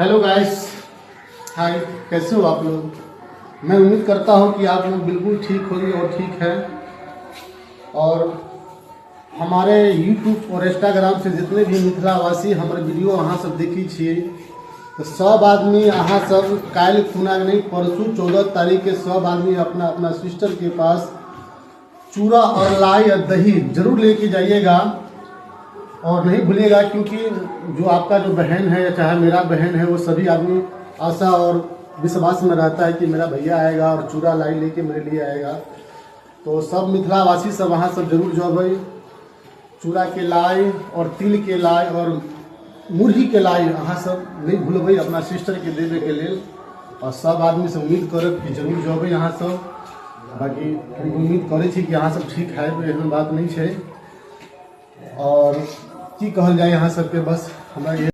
Hello guys, हाय। कैसे हो आप लोग? मैं उम्मीद करता हूँ कि आप लोग बिल्कुल ठीक होंगे और ठीक हैं। और हमारे YouTube और इंस्टाग्राम से जितने भी मिथिलावासी हमारे वीडियो अहाँ सब देखी छियै, तो सब आदमी अहाँ सब काल्हि खुना नहीं परसों 14 तारीख के सब आदमी अपना अपना सिस्टर के पास चूड़ा और लाई और दही जरूर लेके जाइएगा। और नहीं भूलिएगा, क्योंकि जो आपका जो बहन है या चाहे मेरा बहन है, वो सभी आदमी आशा और विश्वास में रहता है कि मेरा भैया आएगा और चूड़ा लाई लेके मेरे लिए आएगा। तो सब मिथिलावासी सब वहाँ सब जरूर जबै। चूड़ा के लाई और तिल के लाई और मुरही के लाई अहाँ सब नहीं भूलबै अपना सिस्टर के देवे के लिए। और सब आदमी से उम्मीद करब कि जरूर जबै अहाँ सब। बाकी हम उम्मीद करै छी कि अहाँ सब ठीक है, एहन बात नहीं है। और की कहल जाए यहाँ सबके, बस हमरा ये